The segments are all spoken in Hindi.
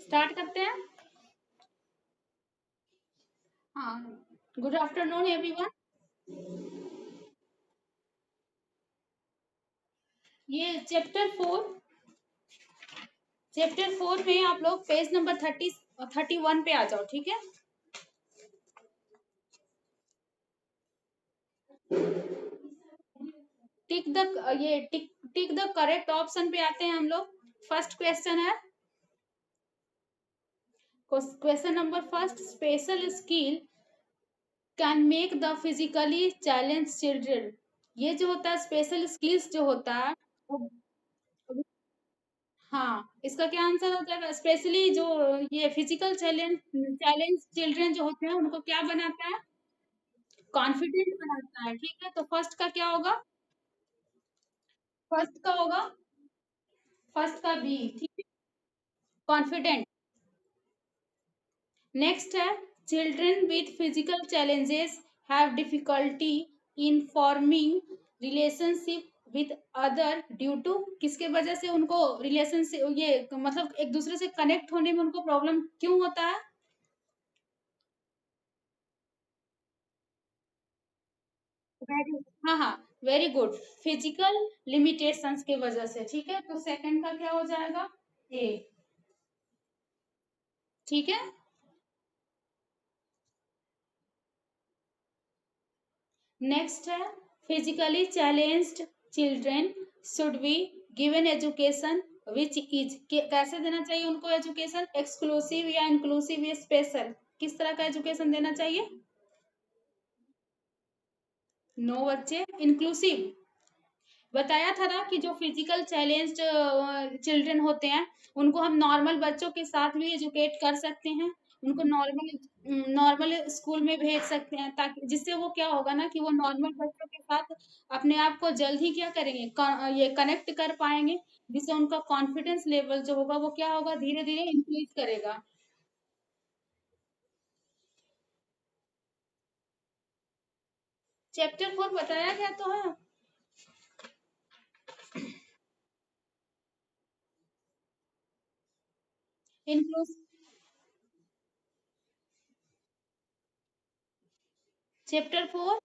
स्टार्ट करते हैं। हाँ, गुड आफ्टरनून एवरीवन। ये चैप्टर 4 में आप लोग पेज नंबर 31 पे आ जाओ, ठीक है। टिक द करेक्ट ऑप्शन पे आते हैं हम लोग। फर्स्ट क्वेश्चन है, question number first, special skill can make the physically challenge children. ये जो होता है स्पेशल स्किल्स जो होता है वो, हाँ, इसका क्या आंसर हो जाएगा? स्पेशली जो ये फिजिकल चैलेंज चैलेंज चिल्ड्रन जो होते हैं उनको क्या बनाता है? कॉन्फिडेंट बनाता है, ठीक है। तो फर्स्ट का क्या होगा? फर्स्ट का होगा, फर्स्ट का बी, ठीक है, कॉन्फिडेंट। नेक्स्ट है, children with physical challenges have difficulty in forming relationship with other due to, किसके वजह से उनको रिलेशनशिप, ये मतलब एक दूसरे से कनेक्ट होने में उनको प्रॉब्लम क्यों होता है? वेरी, हाँ हाँ, वेरी गुड, फिजिकल लिमिटेशंस की वजह से, ठीक है। तो सेकंड का क्या हो जाएगा? ए, ठीक है। नेक्स्ट है, physically challenged children should be given education which is, कैसे देना चाहिए उनको एजुकेशन? एक्सक्लूसिव या इंक्लूसिव या स्पेशल, किस तरह का एजुकेशन देना चाहिए? नो बच्चे, इंक्लूसिव। बताया था ना कि जो फिजिकल चैलेंज्ड चिल्ड्रन होते हैं उनको हम नॉर्मल बच्चों के साथ भी एजुकेट कर सकते हैं, उनको नॉर्मल नॉर्मल स्कूल में भेज सकते हैं, ताकि जिससे वो क्या होगा ना कि वो नॉर्मल बच्चों के साथ अपने आप को जल्द ही क्या करेंगे, ये कनेक्ट कर पाएंगे, जिससे उनका कॉन्फिडेंस लेवल जो होगा वो क्या होगा, धीरे धीरे इंक्रीज करेगा। चैप्टर 4 बताया गया तो है। इंक्लूस चैप्टर 4,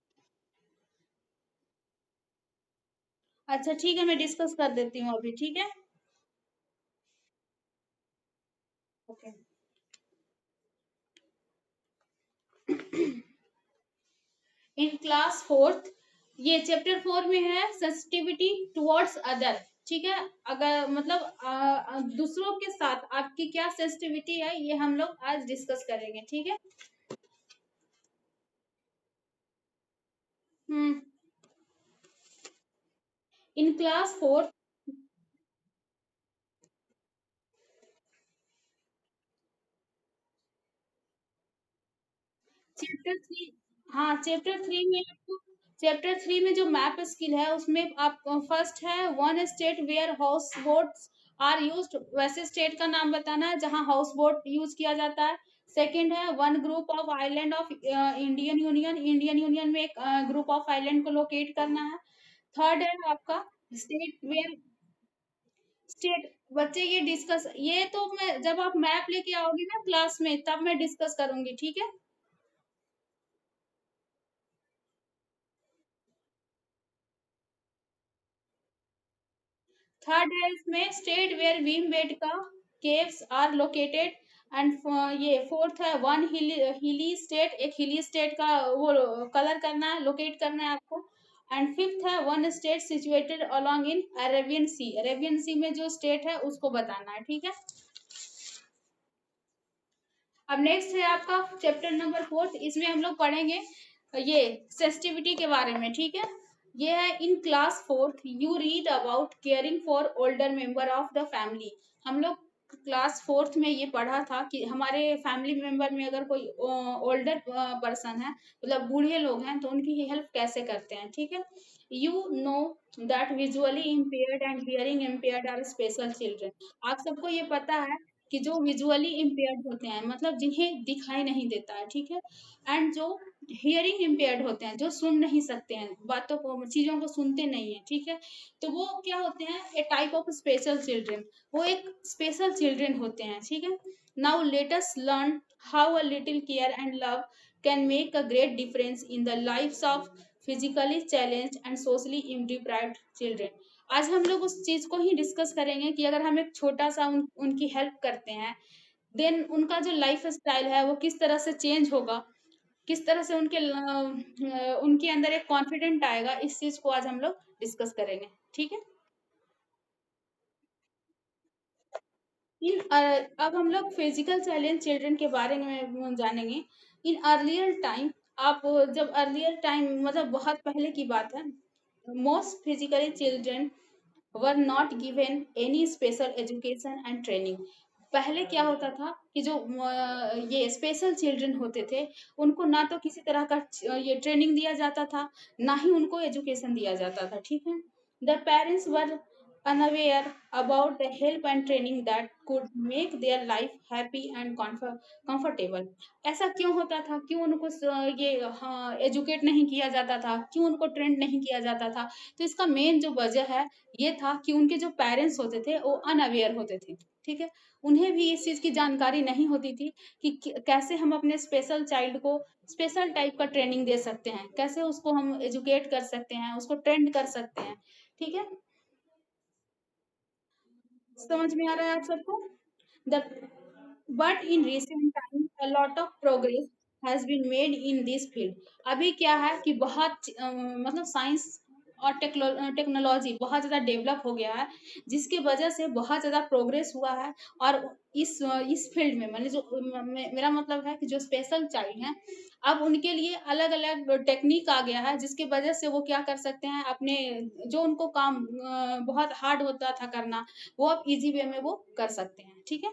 अच्छा ठीक है, मैं डिस्कस कर देती हूँ अभी, ठीक है। ओके। इन क्लास 4, ये चैप्टर 4 में है सेंसिटिविटी टुवर्ड्स अदर, ठीक है। अगर मतलब दूसरों के साथ आपकी क्या सेंसिटिविटी है, ये हम लोग आज डिस्कस करेंगे, ठीक है। हम्म। इन क्लास 4, चैप्टर 3, हाँ चैप्टर 3 में जो मैप स्किल है उसमें आप फर्स्ट है, one state where house boats are used, वैसे स्टेट का नाम बताना है जहां हाउस बोट यूज किया जाता है। सेकंड है, one group of island of Indian union में एक ग्रुप ऑफ आइलैंड को लोकेट करना है। थर्ड है आपका, स्टेट वेयर स्टेट, बच्चे ये डिस्कस, ये तो मैं जब आप मैप लेके आओगे ना क्लास में तब मैं डिस्कस करूंगी, ठीक है। थर्ड है इसमें, state where Bhimbetka caves are located. And ये फोर्थ है, वन हिली स्टेट, एक हिली स्टेट का वो कलर करना है, लोकेट करना है आपको। एंड फिफ्थ है, one state situated along in Arabian sea में जो स्टेट है उसको बताना है, ठीक है। अब नेक्स्ट है आपका चैप्टर नंबर 4, इसमें हम लोग पढ़ेंगे ये सेंसिटिविटी के बारे में, ठीक है। ये है, in class 4 you read about caring for older member of the family. हम लोग क्लास 4 में ये पढ़ा था कि हमारे फैमिली मेंबर में अगर कोई ओल्डर पर्सन है, मतलब बूढ़े लोग हैं, तो उनकी हेल्प कैसे करते हैं, ठीक है। You know that visually impaired and hearing impaired are special children. आप सबको ये पता है कि जो विजुअली इम्पेयर्ड होते हैं, मतलब जिन्हें दिखाई नहीं देता है, ठीक है, एंड जो हियरिंग इम्पेयर्ड होते हैं, जो सुन नहीं सकते हैं, बातों को, चीजों को सुनते नहीं है, ठीक है, तो वो क्या होते हैं, ए टाइप ऑफ स्पेशल चिल्ड्रन, वो एक स्पेशल चिल्ड्रन होते हैं, ठीक है। Now let us learn how a little care and love can make a great difference in the lives of physically challenged and socially deprived children. आज हम लोग उस चीज को ही डिस्कस करेंगे कि अगर हम एक छोटा सा उनकी हेल्प करते हैं, देन उनका जो लाइफ स्टाइल है वो किस तरह से चेंज होगा, किस तरह से उनके अंदर एक कॉन्फिडेंट आएगा, इस चीज को आज हम लोग डिस्कस करेंगे, ठीक है। अब हम लोग फिजिकल चैलेंज चिल्ड्रन के बारे में जानेंगे। इन अर्लियर टाइम, आप जब अर्लियर टाइम मतलब बहुत पहले की बात है, most physically children were not given any special education and training. पहले क्या होता था कि जो ये स्पेशल चिल्ड्रन होते थे, उनको ना तो किसी तरह का ये ट्रेनिंग दिया जाता था, ना ही उनको एजुकेशन दिया जाता था, ठीक है। The parents were unaware about the help and training that could make their life happy and comfortable। ऐसा क्यों होता था, क्यों उनको ये हाँ एजुकेट नहीं किया जाता था, क्यों उनको ट्रेंड नहीं किया जाता था? तो इसका मेन जो वजह है ये था कि उनके जो पेरेंट्स होते थे वो अनअवेयर होते थे, ठीक है। उन्हें भी इस चीज की जानकारी नहीं होती थी कि कैसे हम अपने स्पेशल चाइल्ड को स्पेशल टाइप का ट्रेनिंग दे सकते हैं, कैसे उसको हम एजुकेट कर सकते हैं, उसको ट्रेंड कर सकते हैं, ठीक है। समझ में आ रहा है आप सबको? The but in recent time a lot of progress has been made in this field. अभी क्या है कि बहुत मतलब साइंस और टेक्नोलॉजी बहुत ज़्यादा डेवलप हो गया है, जिसकी वजह से बहुत ज़्यादा प्रोग्रेस हुआ है। और इस फील्ड में मैंने जो मेरा मतलब है कि जो स्पेशल चाइल्ड हैं, अब उनके लिए अलग अलग टेक्निक आ गया है, जिसकी वजह से वो क्या कर सकते हैं, अपने जो उनको काम बहुत हार्ड होता था करना, वो अब इजी वे में वो कर सकते हैं, ठीक है।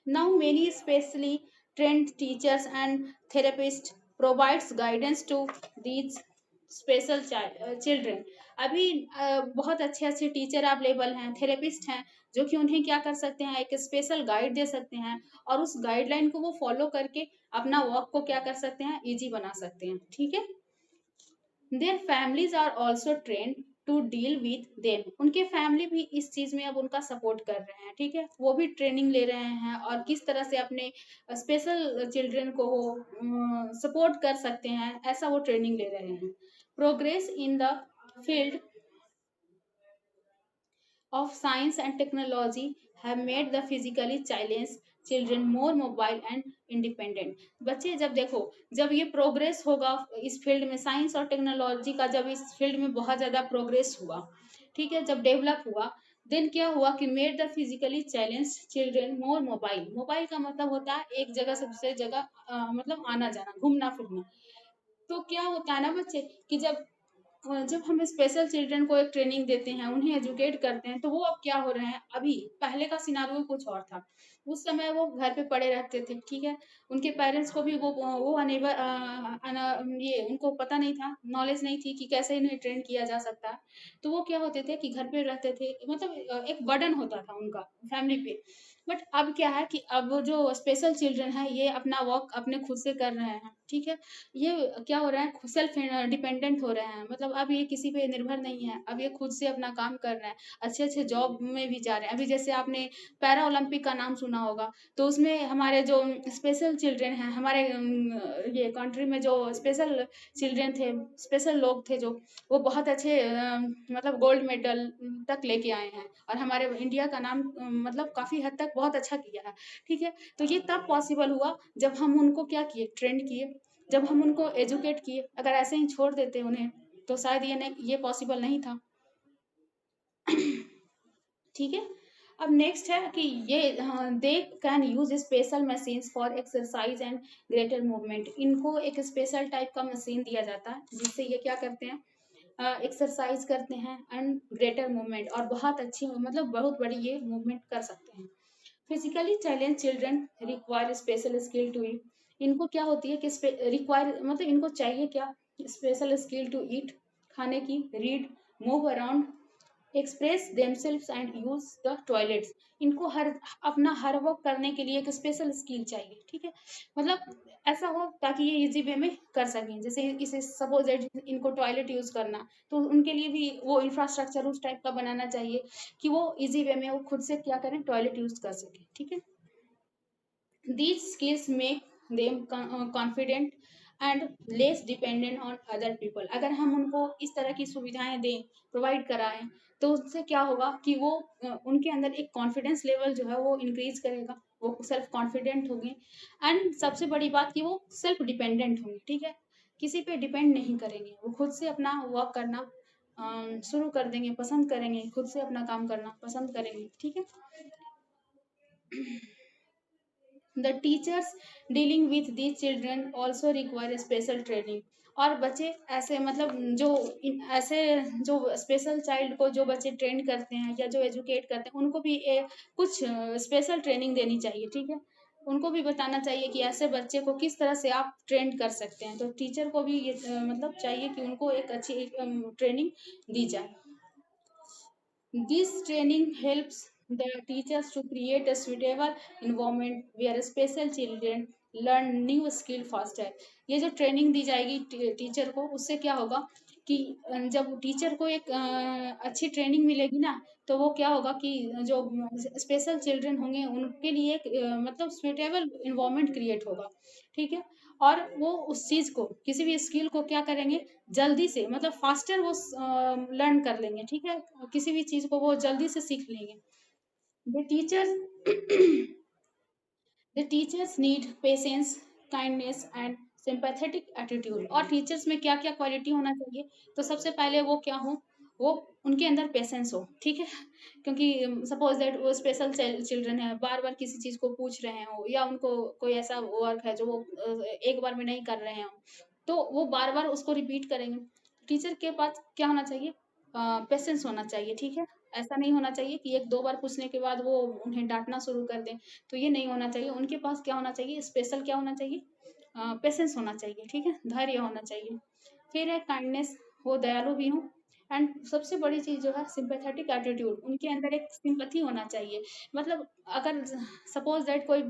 Now many specially trained teachers and therapists provides guidance to these special children. अभी बहुत अच्छे अच्छे टीचर अवेलेबल हैं, थेरेपिस्ट हैं, जो कि उन्हें क्या कर सकते हैं, एक स्पेशल गाइड दे सकते हैं, और उस गाइडलाइन को वो फॉलो करके अपना वर्क को क्या कर सकते हैं, इजी बना सकते हैं, ठीक है। Their families are also train to deal with them. उनके फैमिली भी इस चीज में अब उनका सपोर्ट कर रहे हैं, ठीक है, वो भी ट्रेनिंग ले रहे हैं और किस तरह से अपने स्पेशल चिल्ड्रन को वो सपोर्ट कर सकते हैं, ऐसा वो ट्रेनिंग ले रहे हैं। Progress in the field of science and technology have made the physically challenged children more mobile and independent। बच्चे जब देखो, जब ये प्रोग्रेस होगा इस फील्ड में, साइंस और टेक्नोलॉजी का जब इस फील्ड में बहुत ज्यादा प्रोग्रेस हुआ, ठीक है, जब डेवलप हुआ, देन क्या हुआ कि made the physically challenge children more mobile. Mobile का मतलब होता है एक जगह से दूसरे जगह मतलब आना जाना, घूमना फिरना। तो क्या होता है ना बच्चे, कि जब हम स्पेशल चिल्ड्रन को एक ट्रेनिंग देते हैं, उन्हें एजुकेट करते हैं, तो वो अब क्या हो रहे हैं, अभी पहले का सिनारियो कुछ और था। उस समय वो घर पे पड़े रहते थे, ठीक है, उनके पेरेंट्स को भी वो अनेबर ये उनको पता नहीं था, नॉलेज नहीं थी कि कैसे इन्हें ट्रेन किया जा सकता है। तो वो क्या होते थे कि घर पे रहते थे, मतलब एक बर्डन होता था उनका फैमिली पे। बट अब क्या है कि अब जो स्पेशल चिल्ड्रन है ये अपना वर्क अपने खुद से कर रहे हैं, ठीक है। ये क्या हो रहा है, सेल्फ डिपेंडेंट हो रहे हैं, मतलब अब ये किसी पे निर्भर नहीं है, अब ये खुद से अपना काम कर रहे हैं, अच्छे अच्छे जॉब में भी जा रहे हैं। अभी जैसे आपने पैरा ओलंपिक का नाम सुना होगा, तो उसमें हमारे जो स्पेशल चिल्ड्रन हैं, हमारे ये कंट्री में जो स्पेशल चिल्ड्रन थे, स्पेशल लोग थे, जो वो बहुत अच्छे मतलब गोल्ड मेडल तक लेके आए हैं, और हमारे इंडिया का नाम मतलब काफी हद तक बहुत अच्छा किया है, ठीक है। तो ये तब पॉसिबल हुआ जब हम उनको क्या किए, ट्रेंड किए, जब हम उनको एजुकेट किए। अगर ऐसे ही छोड़ देते उन्हें, तो शायद ये पॉसिबल नहीं था। ठीक है। अब नेक्स्ट है कि ये they can use special machines for exercise and greater movement. इनको एक स्पेशल टाइप का मशीन दिया जाता है, जिससे ये क्या करते हैं, एक्सरसाइज करते हैं एंड ग्रेटर मूवमेंट, और बहुत अच्छी मतलब बहुत बड़ी ये मूवमेंट कर सकते हैं। Physically challenge children require special skill to eat. इनको क्या होती है कि रिक्वायर मतलब इनको चाहिए क्या, स्पेशल स्किल टू ईट, खाने की, read, move around express themselves and use the toilets. इनको हर अपना हर वर्क करने के लिए एक स्पेशल स्किल चाहिए, ठीक है। मतलब ऐसा हो ताकि ये इजी वे में कर सकें। जैसे इसे सपोज इनको टॉयलेट यूज करना, तो उनके लिए भी वो इंफ्रास्ट्रक्चर उस टाइप का बनाना चाहिए कि वो इजी वे में वो खुद से क्या करें, टॉयलेट यूज कर सके, ठीक है। These skills make them confident and less dependent on other people। अगर हम उनको इस तरह की सुविधाएं दें, प्रोवाइड कराएं, तो उससे क्या होगा कि वो उनके अंदर एक कॉन्फिडेंस लेवल जो है वो इंक्रीज करेगा, वो सेल्फ कॉन्फिडेंट होंगे। एंड सबसे बड़ी बात कि वो सेल्फ डिपेंडेंट होंगे, ठीक है। किसी पे डिपेंड नहीं करेंगे, वो खुद से अपना वर्क करना शुरू कर देंगे, पसंद करेंगे, खुद से अपना काम करना पसंद करेंगे, ठीक है। The teachers dealing with these children also require special training। और बच्चे ऐसे मतलब जो ऐसे जो स्पेशल चाइल्ड को जो बच्चे ट्रेन करते हैं या जो एजुकेट करते हैं, उनको भी कुछ स्पेशल ट्रेनिंग देनी चाहिए, ठीक है। उनको भी बताना चाहिए कि ऐसे बच्चे को किस तरह से आप ट्रेन कर सकते हैं। तो टीचर को भी ये मतलब चाहिए कि उनको एक अच्छी ट्रेनिंग दी जाए। This training helps the teachers to create a suitable environment where special children learn new skill faster। ये जो ट्रेनिंग दी जाएगी टीचर को, उससे क्या होगा कि जब टीचर को एक अच्छी ट्रेनिंग मिलेगी ना, तो वो क्या होगा कि जो स्पेशल चिल्ड्रन होंगे उनके लिए एक मतलब सुटेबल इन्वायरमेंट क्रिएट होगा, ठीक है। और वो उस चीज को, किसी भी स्किल को क्या करेंगे, जल्दी से मतलब फास्टर वो लर्न कर लेंगे, ठीक है। किसी भी चीज को वो जल्दी से सीख लेंगे। The teachers the teachers need patience, kindness and sympathetic attitude. और टीचर्स में क्या क्या क्वालिटी होना चाहिए, तो सबसे पहले वो क्या हो, वो उनके अंदर पेशेंस हो, ठीक है। क्योंकि सपोज दैट वो स्पेशल चिल्ड्रन है, बार बार किसी चीज को पूछ रहे हो, या उनको कोई ऐसा वर्क है जो वो एक बार में नहीं कर रहे हो, तो वो बार बार उसको रिपीट करेंगे। टीचर के पास क्या होना चाहिए, पेशेंस होना चाहिए, ठीक है। ऐसा नहीं होना चाहिए कि एक दो बार पूछने के बाद वो उन्हें डांटना शुरू कर दें, तो ये नहीं होना चाहिए। उनके पास क्या होना चाहिए, स्पेशल क्या होना चाहिए, पेशेंस होना चाहिए, ठीक है, धैर्य होना चाहिए। फिर है काइंडनेस, वो दयालु भी हों। एंड सबसे बड़ी चीज जो है सिंपैथेटिक एटीट्यूड, उनके अंदर एक सिंपैथी होना चाहिए। मतलब अगर सपोज दैट कोई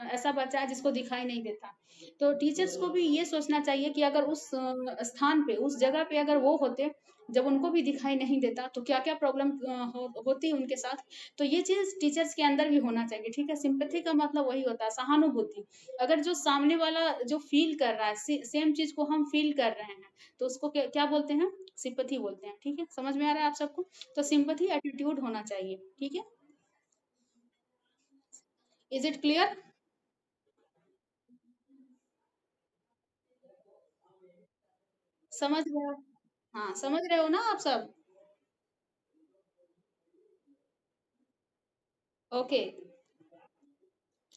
ऐसा बच्चा है जिसको दिखाई नहीं देता, तो टीचर्स को भी ये सोचना चाहिए कि अगर उस स्थान पे, उस जगह पे अगर वो होते, जब उनको भी दिखाई नहीं देता, तो क्या क्या प्रॉब्लम होती उनके साथ। तो ये चीज टीचर्स के अंदर भी होना चाहिए, ठीक है। सिंपैथी का मतलब वही होता है, सहानुभूति। अगर जो सामने वाला जो फील कर रहा है, सेम चीज को हम फील कर रहे हैं, तो उसको क्या बोलते हैं, सिंपैथी बोलते हैं, ठीक है। समझ में आ रहा है आप सबको। तो सिंपैथी एटीट्यूड होना चाहिए, ठीक है। Is it clear? समझ रहे हो? हाँ, समझ रहे हो ना आप सब? Okay.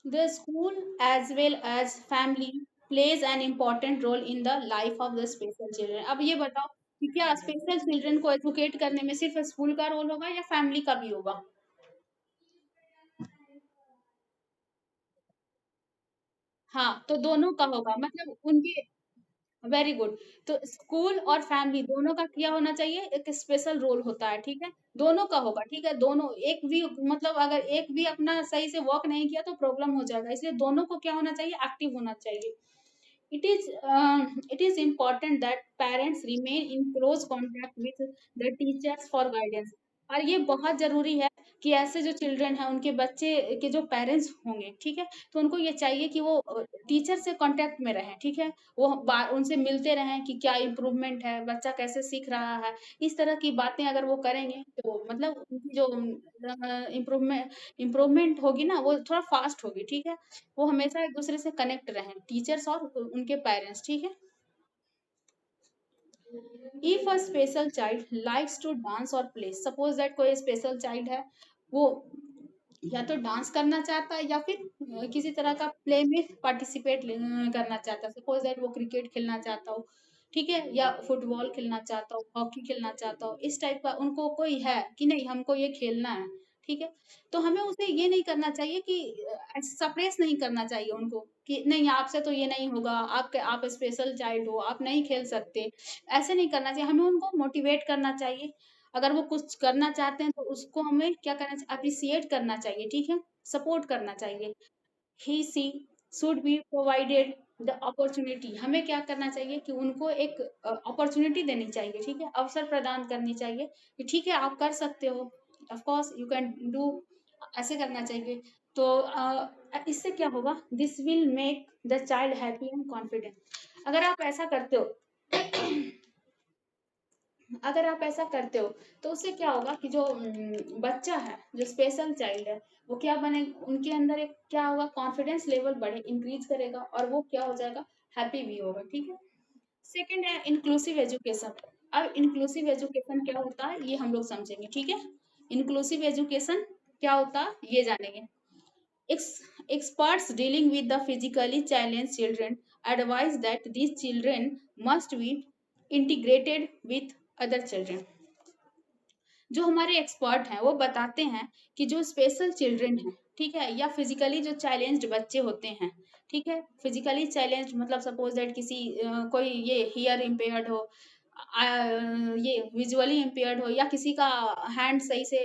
The school as well as family plays an important role in the life of the special children। अब ये बताओ कि क्या स्पेशल चिल्ड्रन को एजुकेट करने में सिर्फ स्कूल का रोल होगा या फैमिली का भी होगा? हाँ, तो दोनों का होगा, मतलब उनके वेरी गुड। तो स्कूल और फैमिली दोनों का क्या होना चाहिए, एक स्पेशल रोल होता है, ठीक है। दोनों का होगा, ठीक है। दोनों एक भी मतलब अगर एक भी अपना सही से वर्क नहीं किया तो प्रॉब्लम हो जाएगा, इसलिए दोनों को क्या होना चाहिए, एक्टिव होना चाहिए। It is important that parents remain in close contact with the teachers for guidance। और ये बहुत जरूरी है कि ऐसे जो चिल्ड्रन है, उनके बच्चे के जो पेरेंट्स होंगे, ठीक है, तो उनको ये चाहिए कि वो टीचर से कांटेक्ट में रहें, ठीक है। वो उनसे मिलते रहें कि क्या इम्प्रूवमेंट है, बच्चा कैसे सीख रहा है। इस तरह की बातें अगर वो करेंगे, तो मतलब उनकी जो इम्प्रूवमेंट होगी ना, वो थोड़ा फास्ट होगी, ठीक है। वो हमेशा एक दूसरे से कनेक्ट रहें, टीचर्स और उनके पेरेंट्स, ठीक है। If a special child likes to dance और प्ले, सपोज दैट कोई स्पेशल चाइल्ड है, वो या तो डांस करना चाहता है या फिर किसी तरह का प्ले में पार्टिसिपेट करना चाहता है। सपोज दैट वो क्रिकेट खेलना चाहता हो, ठीक है, या फुटबॉल खेलना चाहता हो, हॉकी खेलना चाहता हो, इस टाइप का उनको कोई है कि नहीं हमको ये खेलना है, ठीक है। तो हमें उसे ये नहीं करना चाहिए कि सप्रेस नहीं करना चाहिए उनको कि नहीं आपसे तो ये नहीं होगा, आप स्पेशल चाइल्ड हो, आप नहीं खेल सकते। ऐसे नहीं करना चाहिए, हमें उनको मोटिवेट करना चाहिए। अगर वो कुछ करना चाहते हैं तो उसको हमें क्या करना चाहिए, अप्रिसिएट करना चाहिए, ठीक है, सपोर्ट करना चाहिए। He she should be provided the opportunity, हमें क्या करना चाहिए कि उनको एक अपॉर्चुनिटी देनी चाहिए, ठीक है, अवसर प्रदान करनी चाहिए कि ठीक है आप कर सकते हो, of course you can do, ऐसे करना चाहिए। तो इससे क्या होगा, this will make the child happy and confident. अगर आप ऐसा करते हो अगर आप ऐसा करते हो तो उससे क्या होगा कि जो बच्चा है, जो स्पेशल चाइल्ड है, वो क्या बने, उनके अंदर एक क्या होगा, कॉन्फिडेंस लेवल बढ़े, इंक्रीज करेगा, और वो क्या हो जाएगा, हैप्पी भी होगा, ठीक है। सेकंड है इंक्लूसिव एजुकेशन। अब इंक्लूसिव एजुकेशन क्या होता है ये हम लोग समझेंगे, ठीक है। इंक्लूसिव एजुकेशन क्या होता है ये जानेंगे। Experts dealing with the physically challenged children advise that these children must be integrated with other children। जो हमारे एक्सपर्ट हैं वो बताते हैं कि जो स्पेशल चिल्ड्रन हैं, ठीक है, या फिजिकली जो चैलेंज्ड बच्चे होते हैं, ठीक है, फिजिकली चैलेंज्ड मतलब सपोज दैट किसी कोई ये हियर इम्पेयर्ड हो, ये विजुअली इम्पेयर्ड हो, या किसी का हैंड सही से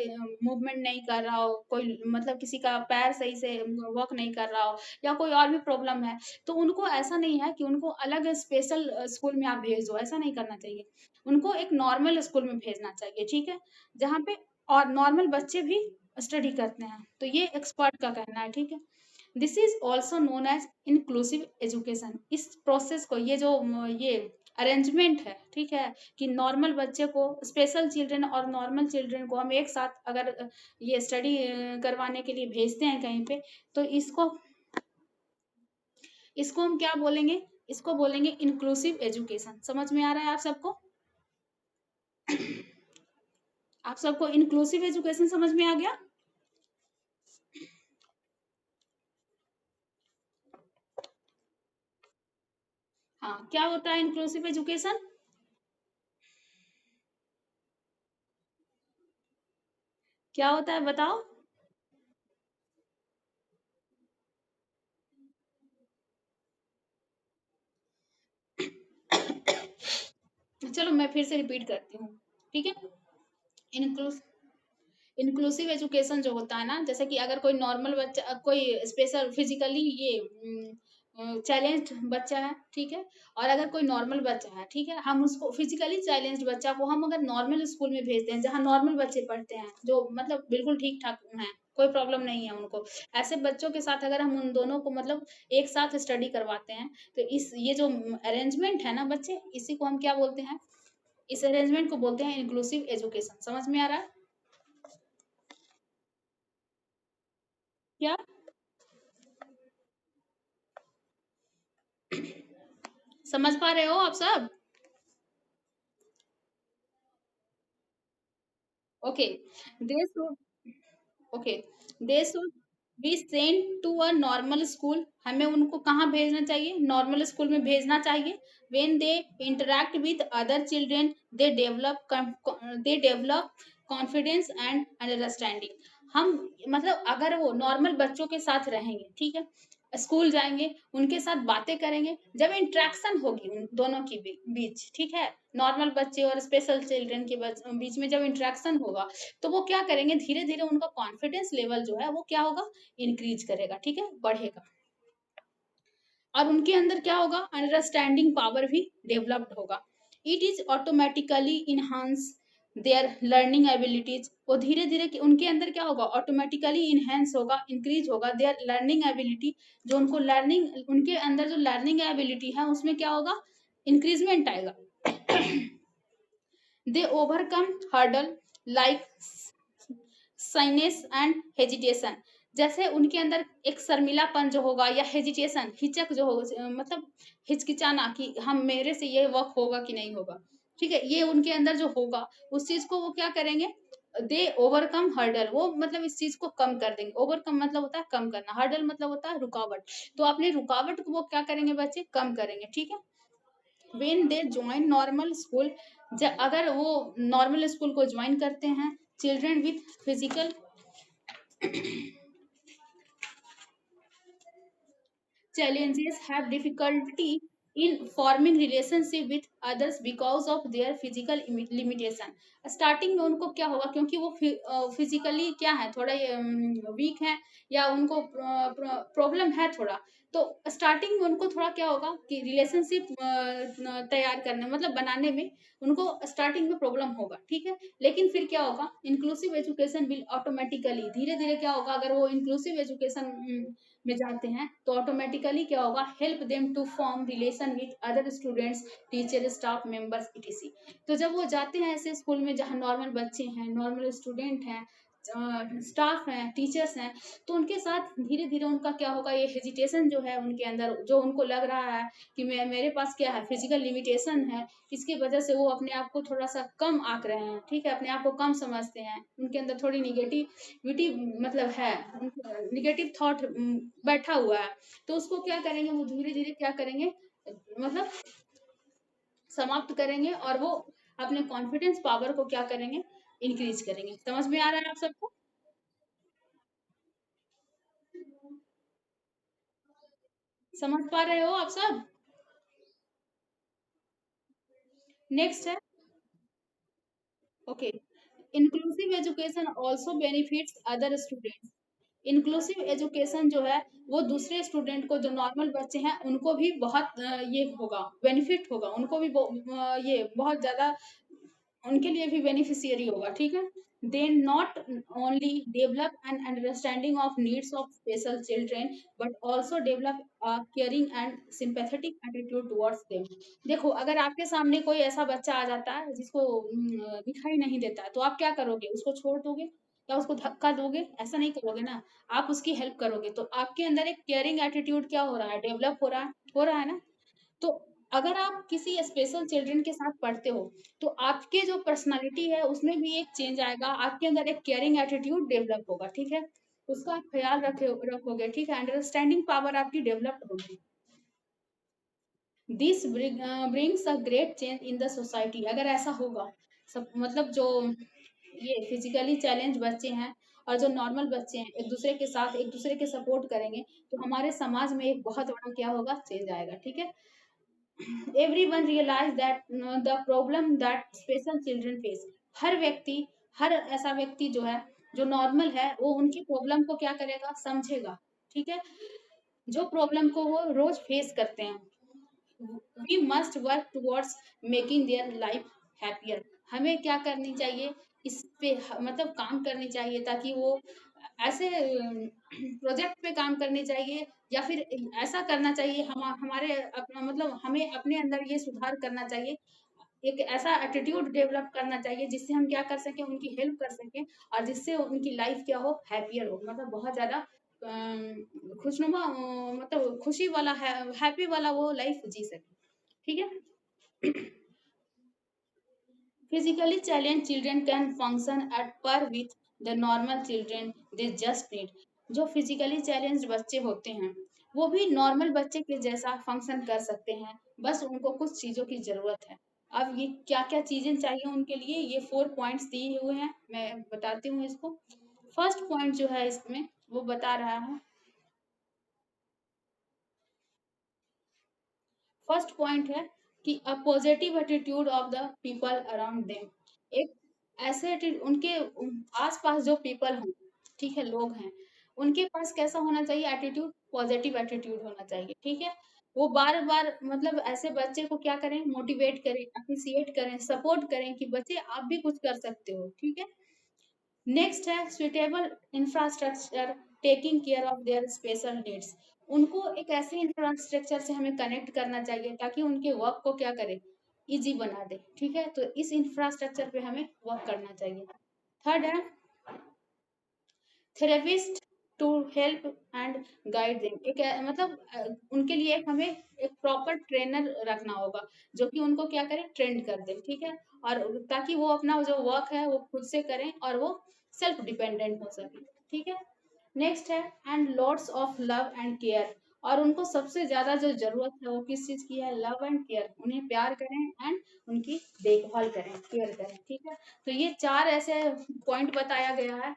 मूवमेंट नहीं कर रहा हो, कोई मतलब किसी का पैर सही से वर्क नहीं कर रहा हो, या कोई और भी प्रॉब्लम है, तो उनको ऐसा नहीं है कि उनको अलग स्पेशल स्कूल में आप भेज दो, ऐसा नहीं करना चाहिए। उनको एक नॉर्मल स्कूल में भेजना चाहिए, ठीक है, जहाँ पे और नॉर्मल बच्चे भी स्टडी करते हैं। तो ये एक्सपर्ट का कहना है, ठीक है। This is also known as inclusive education. इस प्रोसेस को, ये जो ये अरेंजमेंट है, ठीक है, कि नॉर्मल बच्चे को, स्पेशल चिल्ड्रन और नॉर्मल चिल्ड्रन को हम एक साथ अगर ये स्टडी करवाने के लिए भेजते हैं कहीं पे, तो इसको इसको हम क्या बोलेंगे, इसको बोलेंगे इंक्लूसिव एजुकेशन। समझ में आ रहा है आप सबको? आप सबको इंक्लूसिव एजुकेशन समझ में आ गया? हाँ, क्या होता है इंक्लूसिव एजुकेशन? क्या होता है बताओ? चलो मैं फिर से रिपीट करती हूँ, ठीक है। इंक्लूस इंक्लूसिव एजुकेशन जो होता है ना, जैसे कि अगर कोई नॉर्मल बच्चा, कोई स्पेशल फिजिकली ये चैलेंज्ड बच्चा है, ठीक है, और अगर कोई नॉर्मल बच्चा है, ठीक है, हम उसको फिजिकली चैलेंज्ड बच्चा को हम अगर नॉर्मल स्कूल में भेजते हैं जहाँ नॉर्मल बच्चे पढ़ते हैं, जो मतलब बिल्कुल ठीक ठाक हैं, कोई प्रॉब्लम नहीं है उनको, ऐसे बच्चों के साथ अगर हम उन दोनों को मतलब एक साथ स्टडी करवाते हैं, तो इस ये जो अरेंजमेंट है ना बच्चे, इसी को हम क्या बोलते हैं, इस अरेंजमेंट को बोलते हैं इंक्लूसिव एजुकेशन। समझ में आ रहा है क्या? समझ पा रहे हो आप सब? Okay, they should okay they should be sent to a normal school. हमें उनको कहाँ भेजना चाहिए, नॉर्मल स्कूल में भेजना चाहिए। When they interact with other children they develop confidence and understanding. हम मतलब अगर वो नॉर्मल बच्चों के साथ रहेंगे, ठीक है, स्कूल जाएंगे, उनके साथ बातें करेंगे, जब इंट्रैक्शन होगी उन दोनों के बीच, ठीक है, नॉर्मल बच्चे और स्पेशल चिल्ड्रन के बीच में जब इंट्रैक्शन होगा, तो वो क्या करेंगे, धीरे धीरे उनका कॉन्फिडेंस लेवल जो है वो क्या होगा, इंक्रीज करेगा, ठीक है, बढ़ेगा, और उनके अंदर क्या होगा, अंडरस्टैंडिंग पावर भी डेवलप्ड होगा। It is automatically enhance there learning abilities. वो धीरे धीरे उनके अंदर क्या होगा, ऑटोमेटिकली इनहेंस होगा, इंक्रीज होगा देयर लर्निंग एबिलिटी। जो उनको लर्निंग, उनके अंदर जो लर्निंग एबिलिटी है उसमें क्या होगा, इंक्रीजमेंट आएगा। They overcome hurdle like shyness and hesitation. जैसे उनके अंदर एक शर्मिलापन जो होगा, या हेजिटेशन, हिचक जो होगा, मतलब हिचकिचाना कि हम, मेरे से ये वर्क होगा कि नहीं होगा, ठीक है, ये उनके अंदर जो होगा, उस चीज को वो क्या करेंगे, दे ओवरकम हर्डल, वो मतलब इस चीज को कम कर देंगे। ओवरकम मतलब होता है कम करना, हर्डल मतलब होता है रुकावट। तो अपनी रुकावट को वो क्या करेंगे, बच्चे कम करेंगे, ठीक है। When they join normal school, अगर वो नॉर्मल स्कूल को ज्वाइन करते हैं, children with physical challenges have difficulty in forming relationship with others because of their physical limitation. Starting में उनको क्या होगा, क्योंकि वो फिजिकली क्या है, थोड़ा वीक है या उनको प्रॉब्लम है थोड़ा, तो स्टार्टिंग में उनको थोड़ा क्या होगा कि रिलेशनशिप तैयार करने मतलब बनाने में उनको स्टार्टिंग में प्रॉब्लम होगा, ठीक है। लेकिन फिर क्या होगा, इंक्लूसिव एजुकेशन विल ऑटोमेटिकली धीरे धीरे क्या होगा, अगर वो इंक्लूसिव एजुकेशन में जाते हैं तो ऑटोमेटिकली क्या होगा, help them to form relation with other students, teacher, staff members etc. तो जब वो जाते हैं ऐसे स्कूल में जहाँ नॉर्मल बच्चे हैं, नॉर्मल स्टूडेंट हैं, स्टाफ हैं, टीचर्स हैं, तो उनके साथ धीरे धीरे उनका क्या होगा, ये हेजिटेशन जो है उनके अंदर, जो उनको लग रहा है कि मैं मेरे पास क्या है, फिजिकल लिमिटेशन है, इसकी वजह से वो अपने आप को थोड़ा सा कम आंक रहे हैं, ठीक है, अपने आप को कम समझते हैं, उनके अंदर थोड़ी निगेटिविटी मतलब है, निगेटिव थॉट बैठा हुआ है, तो उसको क्या करेंगे, वो धीरे धीरे क्या करेंगे, मतलब समाप्त करेंगे, और वो अपने कॉन्फिडेंस पावर को क्या करेंगे, इंक्रीज करेंगे। समझ में आ रहा है आप सबको? समझ पा रहे हो आप सब? नेक्स्ट है, okay, inclusive education also benefits other students. Inclusive education जो है वो दूसरे स्टूडेंट को, जो नॉर्मल बच्चे हैं उनको भी बहुत ये होगा, बेनिफिट होगा, उनको भी ये बहुत ज्यादा उनके लिए भी बेनिफिशियरी होगा, ठीक है। They not only develop an understanding of needs of special children but also develop a caring and sympathetic attitude towards them. देखो, अगर आपके सामने कोई ऐसा बच्चा आ जाता है जिसको दिखाई नहीं देता है, तो आप क्या करोगे, उसको छोड़ दोगे या उसको धक्का दोगे? ऐसा नहीं करोगे ना, आप उसकी हेल्प करोगे, तो आपके अंदर एक केयरिंग एटीट्यूड क्या हो रहा है, डेवलप हो रहा है ना। तो अगर आप किसी स्पेशल चिल्ड्रन के साथ पढ़ते हो, तो आपके जो पर्सनालिटी है उसमें भी एक चेंज आएगा, आपके अंदर एक केयरिंग एटीट्यूड डेवलप होगा, ठीक है, उसका आप ख्याल रखोगे, ठीक है, अंडरस्टैंडिंग पावर आपकी डेवलप होगी। This brings a great change in the society. अगर ऐसा होगा, सब मतलब जो ये फिजिकली चैलेंज बच्चे हैं और जो नॉर्मल बच्चे हैं एक दूसरे के सपोर्ट करेंगे, तो हमारे समाज में एक बहुत बड़ा क्या होगा, चेंज आएगा, ठीक है। everyone realize that the problem that special children face। हर ऐसा व्यक्ति जो है, जो नॉर्मल है, वो उनकी प्रॉब्लम को क्या करेगा, समझेगा, ठीक है, जो प्रॉब्लम को वो रोज फेस करते हैं। We must work towards making their life happier. हमें क्या करनी चाहिए, इस पे मतलब काम करनी चाहिए, ताकि वो ऐसे प्रोजेक्ट पे काम करनी चाहिए, या फिर ऐसा करना चाहिए, हमारे अपना मतलब हमें अपने अंदर ये सुधार करना चाहिए, एक ऐसा एटीट्यूड डेवलप करना चाहिए जिससे हम क्या कर सकें, उनकी हेल्प कर सकें, और जिससे उनकी लाइफ क्या हो, हैप्पियर हो, मतलब बहुत ज्यादा खुशनुमा मतलब खुशी वाला हैप्पी वाला वो लाइफ जी सके, ठीक है। Physically challenged children can function at par with the normal children, they just need। जो फिजिकली चैलेंज्ड बच्चे होते हैं वो भी नॉर्मल बच्चे के जैसा फंक्शन कर सकते हैं, बस उनको कुछ चीजों की जरूरत है। अब ये क्या क्या चीजें चाहिए उनके लिए, ये 4 पॉइंट्स दिए हुए हैं, मैं बताती हूँ इसको। फर्स्ट पॉइंट जो है इसमें वो बता रहा है, फर्स्ट पॉइंट है कि a positive attitude of the people around them. एक ऐसे उनके आसपास जो पीपल हों, ठीक है, लोग हैं, उनके पास कैसा होना चाहिए एटीट्यूड, पॉजिटिव एटीट्यूड होना चाहिए, ठीक है। वो बार बार मतलब ऐसे बच्चे को क्या करें, मोटिवेट करें, अप्रिसिएट करें, सपोर्ट करें कि बच्चे आप भी कुछ कर सकते हो, ठीक है। नेक्स्ट है suitable infrastructure taking care of their special needs. उनको एक ऐसे इंफ्रास्ट्रक्चर से हमें कनेक्ट करना चाहिए ताकि उनके वर्क को क्या करे, इजी बना दे, ठीक है, तो इस इंफ्रास्ट्रक्चर पे हमें वर्क करना चाहिए। थर्ड है therapist to help and guide them. एक मतलब उनके लिए हमें एक प्रॉपर ट्रेनर रखना होगा जो कि उनको क्या करे, ट्रेंड कर दे, ठीक है, और ताकि वो अपना जो वर्क है वो खुद से करें और वो सेल्फ डिपेंडेंट हो सके, ठीक है। नेक्स्ट है and lots of love and care. और उनको सबसे ज़्यादा जो ज़रूरत है वो किस चीज़ की है? Love and care. उन्हें प्यार करें एंड उनकी देखभाल करें, केयर करें, ठीक है? तो ये 4 ऐसे पॉइंट बताया गया है।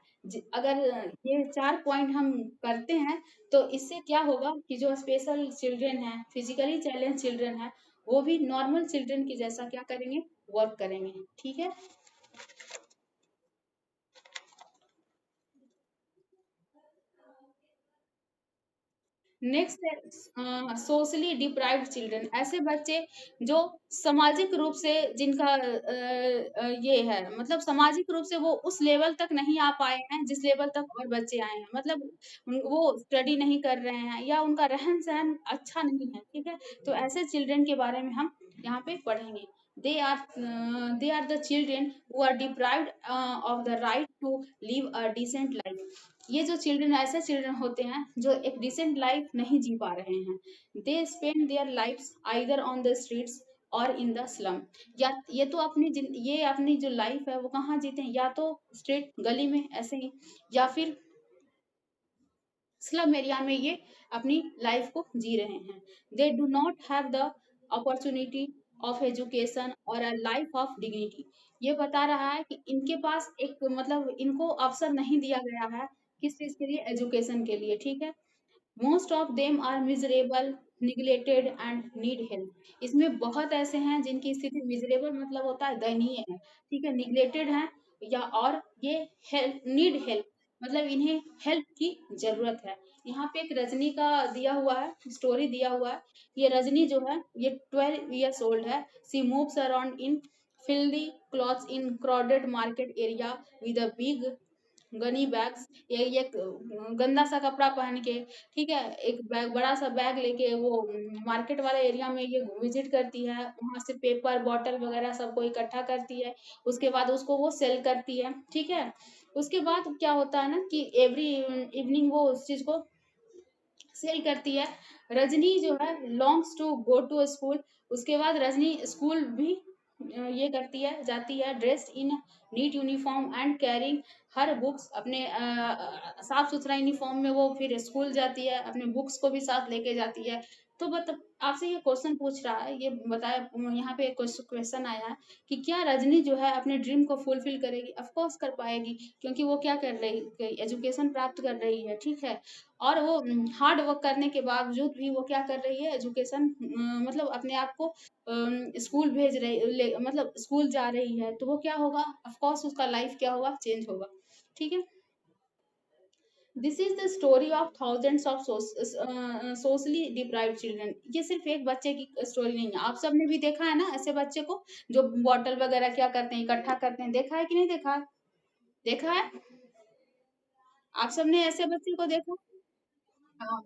अगर ये 4 पॉइंट हम करते हैं तो इससे क्या होगा कि जो स्पेशल चिल्ड्रन हैं, फिजिकली चैलेंज चिल्ड्रन हैं, वो भी नॉर्मल चिल्ड्रन की जैसा क्या करेंगे? वर्क करेंगे, ठीक है? नेक्स्ट है सोशली डिप्राइव्ड चिल्ड्रन। ऐसे बच्चे जो सामाजिक रूप से जिनका ये है, मतलब सामाजिक रूप से वो उस लेवल तक नहीं आ पाए हैं जिस लेवल तक और बच्चे आए हैं। मतलब वो स्टडी नहीं कर रहे हैं या उनका रहन सहन अच्छा नहीं है, ठीक है? तो ऐसे चिल्ड्रन के बारे में हम यहाँ पे पढ़ेंगे। They are the children who are deprived of the right to live a decent life. ये जो चिल्ड्रन ऐसे चिल्ड्रन होते हैं जो एक डिसेंट लाइफ नहीं जी पा रहे हैं। They spend their lifes either on the streets or in the slum. या ये तो ये अपनी जो लाइफ है वो कहाँ जीते हैं? या तो स्ट्रीट गली में ऐसे ही, या फिर स्लम एरिया में ये अपनी लाइफ को जी रहे हैं। They do not have the opportunity of education और अ लाइफ ऑफ डिग्निटी। ये बता रहा है कि इनके पास एक मतलब इनको अवसर नहीं दिया गया है किस चीज के लिए? एजुकेशन के लिए, ठीक है? Most of them are miserable, neglected and need help. इसमें बहुत ऐसे हैं जिनकी स्थिति मिजरेबल मतलब होता है दयनीय है, ठीक है? निग्लेक्टेड है या और ये हेल्प, नीड हेल्प मतलब इन्हें हेल्प की जरूरत है। यहाँ पे एक रजनी का दिया हुआ है, स्टोरी दिया हुआ है। ये रजनी जो है ये 12 years ओल्ड है। She moves around in filthy clothes in crowded market area with a big gunny bags. ये गंदा सा कपड़ा पहन के, ठीक है, एक बैग, बड़ा सा बैग लेके वो मार्केट वाले एरिया में ये विजिट करती है। वहां से पेपर बॉटल वगैरह सबको इकट्ठा करती है। उसके बाद उसको वो सेल करती है, ठीक है? उसके बाद क्या होता है ना कि एवरी इवनिंग वो उस चीज को सेल करती है। रजनी जो है longs to go to school. उसके बाद रजनी स्कूल भी ये करती है, जाती है, dressed in neat uniform and carrying her books. अपने साफ सुथरा यूनिफॉर्म में वो फिर स्कूल जाती है, अपने बुक्स को भी साथ लेके जाती है। तो आपसे ये क्वेश्चन पूछ रहा है, ये बताया, यहाँ पे क्वेश्चन आया है कि क्या रजनी जो है अपने ड्रीम को फुलफिल करेगी? ऑफ कोर्स कर पाएगी, क्योंकि वो क्या कर रही, एजुकेशन प्राप्त कर रही है, ठीक है? और वो हार्ड वर्क करने के बावजूद भी वो क्या कर रही है? एजुकेशन मतलब अपने आप को स्कूल भेज रही मतलब स्कूल जा रही है। तो वो क्या होगा? ऑफ कोर्स उसका लाइफ क्या होगा? चेंज होगा, ठीक है? This is the story of thousands of socially deprived children. ये सिर्फ एक बच्चे की स्टोरी नहीं है। आप सबने भी देखा है ना ऐसे बच्चे को जो बॉटल वगैरह क्या करते हैं, इकट्ठा करते हैं। देखा है कि नहीं देखा है? देखा है? आप सबने ऐसे बच्चे को देखा? हाँ,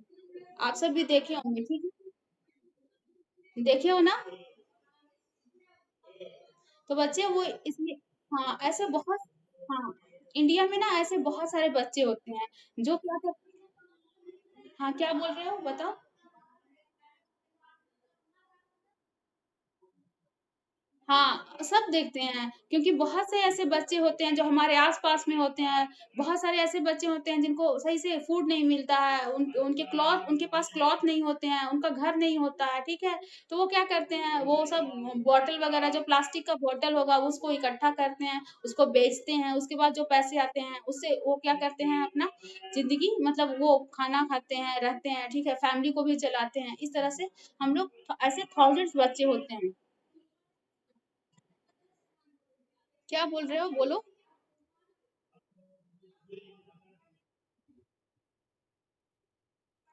आप सब भी देखे होंगे, ठीक है? देखे हो ना? तो बच्चे वो इसलिए, हाँ ऐसे बहुत, हाँ इंडिया में ना ऐसे बहुत सारे बच्चे होते हैं जो क्या कर, हाँ क्या बोल रहे हो बताओ? हाँ, सब देखते हैं क्योंकि बहुत से ऐसे बच्चे होते हैं जो हमारे आस-पास में होते हैं। बहुत सारे ऐसे बच्चे होते हैं जिनको सही से फूड नहीं मिलता है, उनके पास क्लॉथ नहीं होते हैं, उनका घर नहीं होता है, ठीक है? तो वो क्या करते हैं, वो सब बॉटल वगैरह जो प्लास्टिक का बॉटल होगा उसको इकट्ठा करते हैं, उसको बेचते हैं। उसके बाद जो पैसे आते हैं उससे वो क्या करते हैं, अपना ज़िंदगी मतलब वो खाना खाते हैं, रहते हैं, ठीक है? फैमिली को भी चलाते हैं। इस तरह से हम लोग ऐसे थाउज़ेंड्स बच्चे होते हैं। क्या बोल रहे हो? बोलो।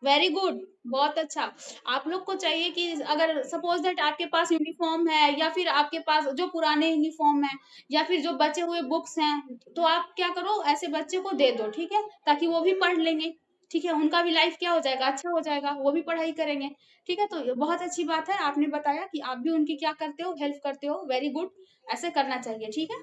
वेरी गुड, बहुत अच्छा। आप लोग को चाहिए कि अगर सपोज दैट आपके पास यूनिफॉर्म है या फिर आपके पास जो पुराने यूनिफॉर्म है या फिर जो बचे हुए बुक्स हैं, तो आप क्या करो, ऐसे बच्चे को दे दो, ठीक है? ताकि वो भी पढ़ लेंगे, ठीक है? उनका भी लाइफ क्या हो जाएगा? अच्छा हो जाएगा, वो भी पढ़ाई करेंगे, ठीक है? तो ये बहुत अच्छी बात है, आपने बताया कि आप भी उनकी क्या करते हो? हेल्प करते हो, वेरी गुड। ऐसे करना चाहिए, ठीक है?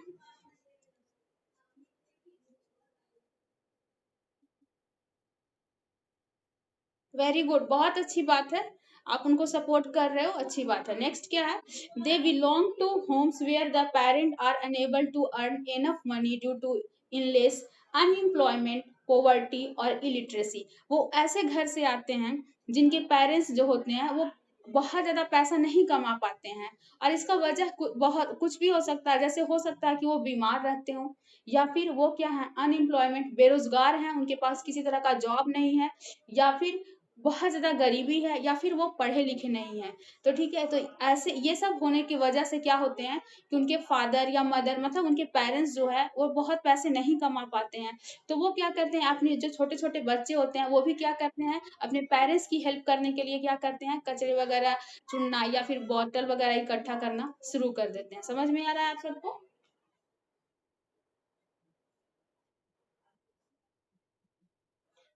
वेरी गुड, बहुत अच्छी बात है। आप उनको सपोर्ट कर रहे हो, अच्छी बात है। नेक्स्ट क्या है? They belong to homes where the parent are unable to earn enough money due to endless unemployment poverty और इलिटरेसी। वो ऐसे घर से आते हैं जिनके पेरेंट्स जो होते हैं वो बहुत ज़्यादा पैसा नहीं कमा पाते हैं, और इसका वजह बहुत कुछ भी हो सकता है। जैसे हो सकता है कि वो बीमार रहते हो, या फिर वो क्या है, अनएम्प्लॉयमेंट, बेरोजगार हैं, उनके पास किसी तरह का जॉब नहीं है, या फिर बहुत ज़्यादा गरीबी है, या फिर वो पढ़े लिखे नहीं है। तो ठीक है, तो ऐसे ये सब होने की वजह से क्या होते हैं कि उनके फादर या मदर, मतलब उनके पेरेंट्स जो है वो बहुत पैसे नहीं कमा पाते हैं। तो वो क्या करते हैं, अपने जो छोटे छोटे बच्चे होते हैं वो भी क्या करते हैं, अपने पेरेंट्स की हेल्प करने के लिए क्या करते हैं, कचरे वगैरह चुनना या फिर बोतल वगैरह इकट्ठा करना शुरू कर देते हैं। समझ में आ रहा है आप सबको?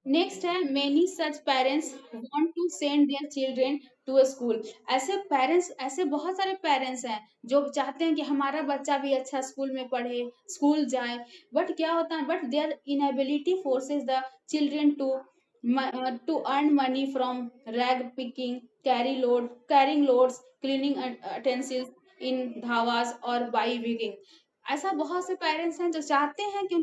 नेक्स्ट है, many such parents want to send their children to a school. ऐसे पेरेंट्स, ऐसे बहुत सारे पेरेंट्स हैं जो चाहते हैं कि हमारा बच्चा भी अच्छा स्कूल में पढ़े, स्कूल जाए। बट क्या होता है, but their inability forces the children to earn money from rag picking, carrying loads, cleaning utensils in dhabas or by विगिंग। ऐसा बहुत से पेरेंट्स हैं जो चाहते हैं कि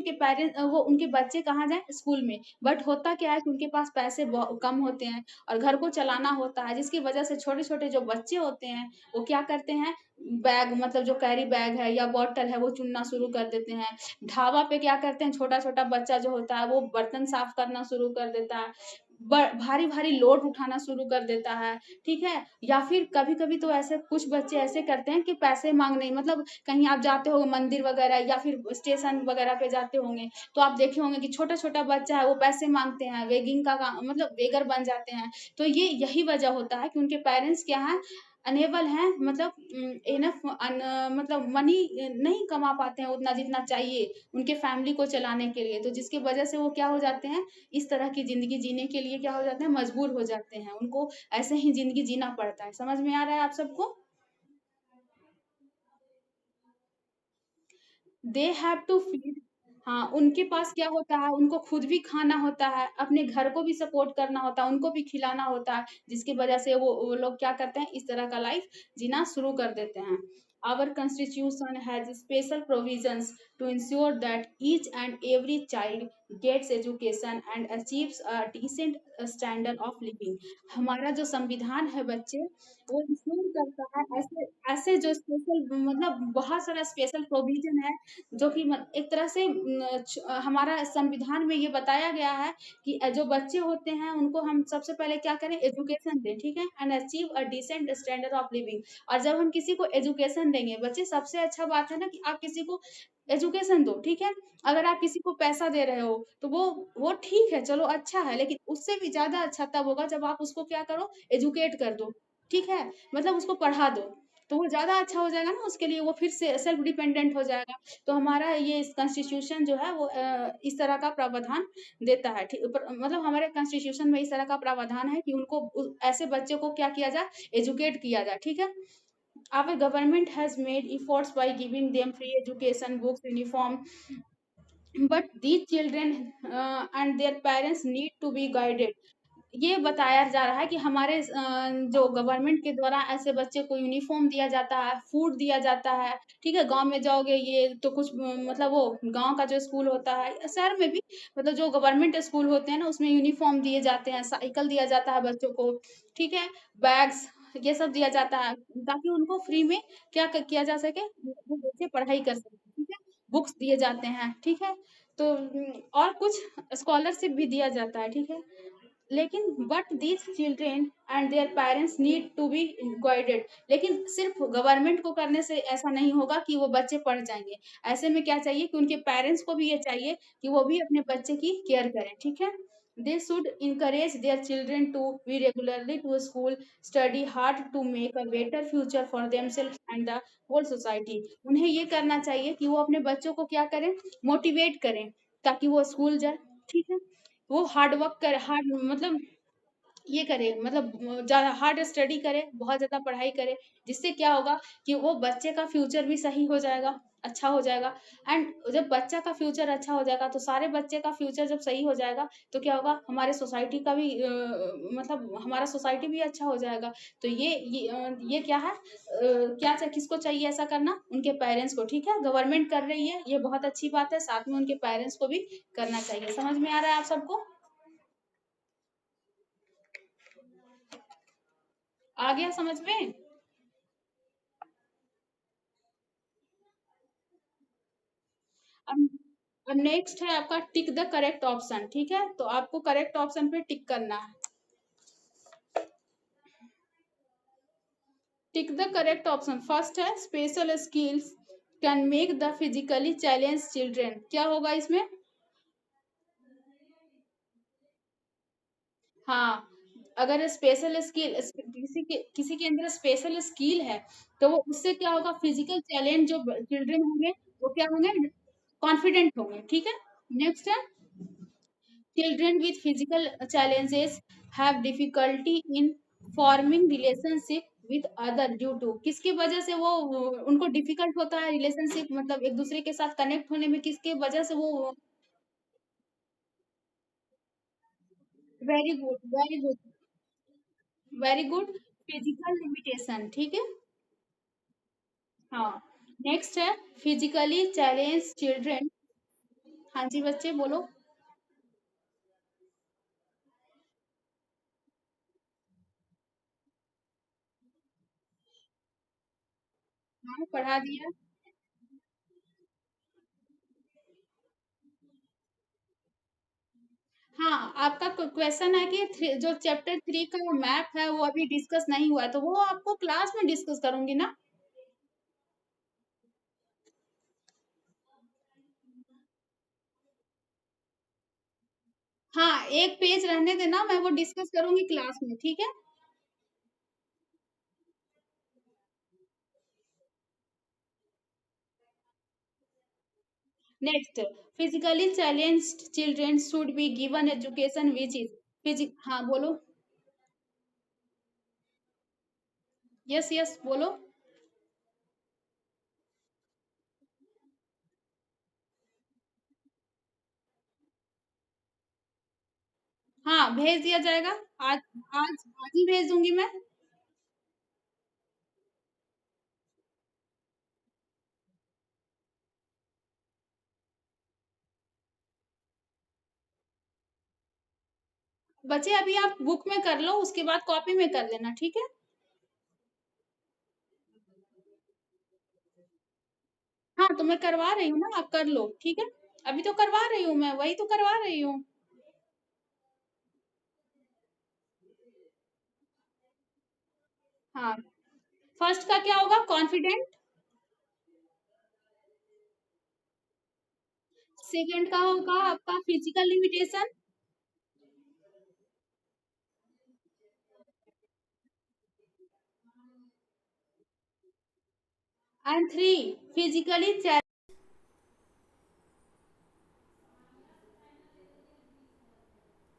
वो उनके बच्चे कहाँ जाएँ, स्कूल में। बट होता क्या है कि उनके पास पैसे कम होते हैं और घर को चलाना होता है, जिसकी वजह से छोटे-छोटे जो बच्चे होते हैं, वो क्या करते हैं, बैग, मतलब जो कैरी बैग है या बॉटल है वो चुनना शुरू कर देते हैं। ढाबा पे क्या करते हैं, छोटा-छोटा बच्चा जो होता है वो बर्तन साफ करना शुरू कर देता है। भारी-भारी लोड उठाना शुरू कर देता है, ठीक है? या फिर कभी-कभी तो ऐसे कुछ बच्चे ऐसे करते हैं कि पैसे माँगने, मतलब कहीं आप जाते हो मंदिर वगैरह या फिर स्टेशन वगैरह पे जाते होंगे, तो आप देखे होंगे कि छोटा-छोटा बच्चा है वो पैसे माँगते हैं, बेगिंग का काम, मतलब बेगर बन जाते हैं। तो ये यही वजह होता है कि उनके पेरेंट्स क्या हैं, अनेबल हैं, मतलब इनफ मतलब मनी नहीं कमा पाते हैं उतना जितना चाहिए उनके फैमिली को चलाने के लिए। तो जिसकी वजह से वो क्या हो जाते हैं, इस तरह की ज़िंदगी जीने के लिए क्या हो जाते हैं, मजबूर हो जाते हैं। उनको ऐसे ही ज़िंदगी जीना पड़ता है। समझ में आ रहा है आप सबको? They have to feed. हाँ, उनके पास क्या होता है, उनको खुद भी खाना होता है, अपने घर को भी सपोर्ट करना होता है, उनको भी खिलाना होता है, जिसकी वजह से वो लोग क्या करते हैं, इस तरह का लाइफ जीना शुरू कर देते हैं। Our constitution has special provisions to ensure that each and every child gets education and achieves a decent standard of living। हमारा जो संविधान है बच्चे, वो इंश्योर करता है ऐसे ऐसे जो स्पेशल, मतलब बहुत सारा स्पेशल प्रोविजन है, जो कि एक तरह से हमारा संविधान में ये बताया गया है कि जो बच्चे होते हैं उनको हम सबसे पहले क्या करें, एजुकेशन दें, ठीक है, and achieve a decent standard of living. और जब हम किसी को एजुकेशन देंगे, बच्चे, सबसे अच्छा बात है ना कि आप किसी को एजुकेशन दो, ठीक है। अगर आप किसी को पैसा दे रहे हो तो वो ठीक है, चलो अच्छा है, लेकिन उससे भी ज्यादा अच्छा तब होगा जब आप उसको क्या करो, एजुकेट कर दो, ठीक है, मतलब उसको पढ़ा दो। तो वो ज़्यादा अच्छा हो जाएगा ना उसके लिए, वो फिर से सेल्फ डिपेंडेंट हो जाएगा। तो हमारा ये कॉन्स्टिट्यूशन जो है वो इस तरह का प्रावधान देता है, ठीक, मतलब हमारे कॉन्स्टिट्यूशन में इस तरह का प्रावधान है कि उनको ऐसे बच्चे को क्या किया जाए, एजुकेट किया जाए, ठीक है। Our government has made efforts by giving them free education, books, uniform, but these children and their parents need to be guided। ये बताया जा रहा है कि हमारे जो गवर्नमेंट के द्वारा ऐसे बच्चे को यूनिफॉर्म दिया जाता है, फूड दिया जाता है, ठीक है? गाँव में जाओगे ये तो कुछ मतलब वो गाँव का जो स्कूल होता है, शहर में भी मतलब जो गवर्नमेंट स्कूल होते हैं ना, उसमें यूनिफॉर्म दिए जाते हैं, साइकिल दिया जाता है बच्चों को, ठीक है? बैग्स, ये सब दिया जाता है ताकि उनको फ्री में क्या किया जा सके, वो बच्चे पढ़ाई कर सकें, ठीक है? बुक्स दिए जाते हैं, ठीक है? तो और कुछ स्कॉलरशिप भी दिया जाता है, ठीक है? लेकिन but these children and their parents need to be guided. लेकिन सिर्फ गवर्नमेंट को करने से ऐसा नहीं होगा कि वो बच्चे पढ़ जाएंगे। ऐसे में क्या चाहिए कि उनके पेरेंट्स को भी ये चाहिए कि वो भी अपने बच्चे की केयर करें, ठीक है। They should encourage their children to be regularly to school, study hard to make a better future for themselves and the whole society। उन्हें ये करना चाहिए कि वो अपने बच्चों को क्या करें, मोटिवेट करें, ताकि वो स्कूल जाए, ठीक है। वो हार्ड वर्क कर, हार्ड मतलब ये करे, मतलब ज़्यादा हार्ड स्टडी करे, बहुत ज़्यादा पढ़ाई करे, जिससे क्या होगा कि वो बच्चे का फ्यूचर भी सही हो जाएगा, अच्छा हो जाएगा। एंड जब बच्चा का फ्यूचर अच्छा हो जाएगा, तो सारे बच्चे का फ्यूचर जब सही हो जाएगा, तो क्या होगा, हमारे सोसाइटी का भी मतलब हमारा सोसाइटी भी अच्छा हो जाएगा। तो ये क्या है, क्या किसको चाहिए ऐसा करना? उनके पेरेंट्स को, ठीक है? गवर्नमेंट कर रही है, ये बहुत अच्छी बात है, साथ में उनके पेरेंट्स को भी करना चाहिए। समझ में आ रहा है आप सबको? आ गया समझ में? अब अब नेक्स्ट है आपका टिक द करेक्ट ऑप्शन, ठीक है? तो आपको करेक्ट ऑप्शन पे टिक करना है। Tick the correct option. First है special skills can make the physically challenge children. क्या होगा इसमें? हाँ, अगर स्पेशल स्किल किसी के अंदर स्पेशल स्किल है, तो वो उससे क्या होगा, फिजिकल चैलेंज जो चिल्ड्रन होंगे, वो क्या होंगे, कॉन्फिडेंट होंगे, ठीक है? नेक्स्ट है children with physical challenges have difficulty in forming relationship with other due to, किसकी वजह से वो उनको डिफिकल्ट होता है रिलेशनशिप, मतलब एक दूसरे के साथ कनेक्ट होने में, किसके वजह से वो? Very good, very good, very good. Physical limitation, ठीक है? हाँ। नेक्स्ट है फिजिकली चैलेंज चिल्ड्रन। हाँ जी बच्चे बोलो। हाँ पढ़ा दिया। हाँ, आपका क्वेश्चन है कि जो चैप्टर 3 का मैप है वो अभी डिस्कस नहीं हुआ है, तो वो आपको क्लास में डिस्कस करूंगी ना। हाँ, एक पेज रहने देना, मैं वो डिस्कस करूंगी क्लास में, ठीक है? Next, physically challenged children should be given education which is physic. हाँ बोलो। यस यस बोलो। हाँ भेज दिया जाएगा। आज आज आज ही भेज दूंगी मैं। बच्चे अभी आप बुक में कर लो, उसके बाद कॉपी में कर लेना, ठीक है? हाँ तो मैं करवा रही हूँ ना, आप कर लो, ठीक है? अभी तो करवा रही हूँ मैं, वही तो करवा रही हूँ। हाँ, फर्स्ट का क्या होगा, कॉन्फिडेंट। सेकंड का होगा आपका physical limitation. And three physically